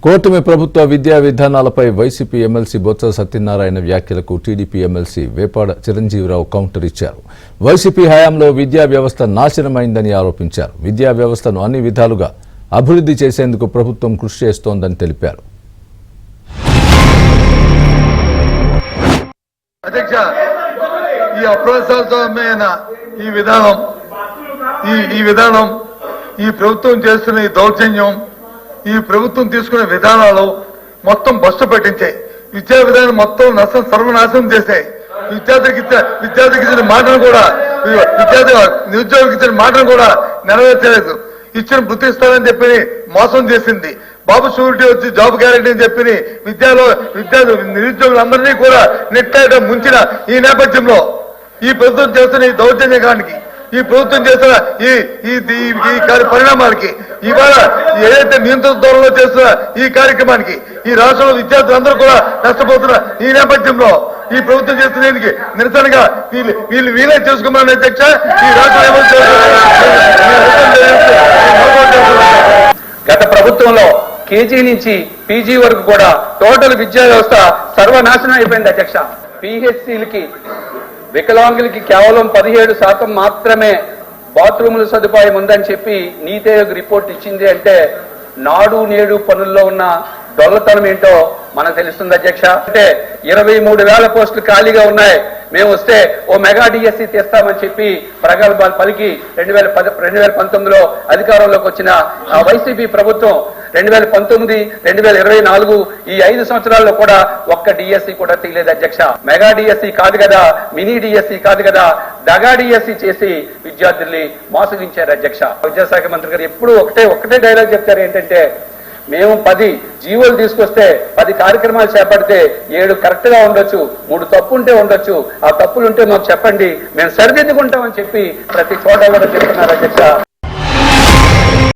కూటమి ప్రభుత్వ విద్యా విధానాలపై వైసీపీ ఎమ్మెల్సీ బొత్స సత్యనారాయణ వ్యాఖ్యలకు TDP MLC Vepada Chiranjeevirao counter ఇచ్చారు. వైసీపీ హయాంలో విద్యా వ్యవస్థ నాశనమైందని ఆరోపించారు. విద్యా వ్యవస్థను అన్ని విధాలుగా అభివృద్ధి చేసేందుకు ప్రభుత్వం కృషి చేస్తోందని తెలిపారు. అధ్యక్ష, ఈ అప్రజాస్వామ్యమైన ఈ విధానం ఈ ప్రభుత్వం చేస్తున్న ఈ దౌర్జన్యం, ఈ ప్రభుత్వం తీసుకునే విధానాలు మొత్తం బస్సు పెట్టించాయి. విద్యా విధానం మొత్తం సర్వనాశనం చేశాయి. విద్యార్థికి ఇచ్చిన మాటను కూడా నిరుద్యోగికి ఇచ్చిన మాటను కూడా నెరవేర్చలేదు. ఇచ్చిన వృత్తి ఇస్తానని చెప్పి మోసం చేసింది. బాబు షూరిటీ వచ్చి జాబ్ గ్యారెంటీ అని చెప్పి నిరుద్యోగులందరినీ కూడా నెట్టాట ముంచిన ఈ నేపథ్యంలో ఈ ప్రభుత్వం చేస్తున్న ఈ దౌర్జన్యానికి, ఈ ప్రభుత్వం చేస్తున్న ఈ పరిణామానికి, ఇవాళ ఏదైతే నియంత్రణ ధోరణిలో చేస్తున్న ఈ కార్యక్రమానికి ఈ రాష్ట్రంలో విద్యార్థులందరూ కూడా నష్టపోతున్న ఈ నేపథ్యంలో ఈ ప్రభుత్వం చేస్తున్న నిరసనగా వీళ్ళే చేసుకోమని అధ్యక్ష ఈ రాష్ట్రం గత ప్రభుత్వంలో కేజీ నుంచి పీజీ వరకు కూడా టోటల్ విద్యా వ్యవస్థ సర్వనాశనం అయిపోయింది అధ్యక్ష. పిహెచ్సిలకి వికలాంగులకి కేవలం 17% మాత్రమే బాత్రూముల సదుపాయం ఉందని చెప్పి నీతి ఆయోగ్ రిపోర్ట్ ఇచ్చింది అంటే నాడు నేడు పనుల్లో ఉన్న దొల్లతనం ఏంటో మనకు తెలుస్తుంది అధ్యక్ష. అంటే 23,000 పోస్టులు ఖాళీగా ఉన్నాయి. మేము వస్తే ఓ మెగా డిఎస్సి తీస్తామని చెప్పి ప్రగల్భాలు పలికి 2019లో అధికారంలోకి వచ్చిన వైసీపీ ప్రభుత్వం 2019, 2024 ఈ 5 సంవత్సరాల్లో కూడా ఒక్క డిఎస్సి కూడా తీయలేదు అధ్యక్ష. మెగా డిఎస్సి కాదు కదా, మినీ డిఎస్సి కాదు కదా, దగా డిఎస్సి చేసి విద్యార్థుల్ని మోసగించారు అధ్యక్ష. విద్యాశాఖ మంత్రి గారు ఎప్పుడు ఒకటే డైలాగ్ చెప్తారు ఏంటంటే, మేము 10 జీవోలు తీసుకొస్తే 10 కార్యక్రమాలు చేపడితే 7 కరెక్ట్ గా ఉండొచ్చు, 3 తప్పు ఉంటే ఉండొచ్చు. ఆ తప్పులుంటే మాకు చెప్పండి, మేము సరిదిద్దుకుంటామని చెప్పి ప్రతి చోట కూడా చెప్తున్నారు అధ్యక్ష.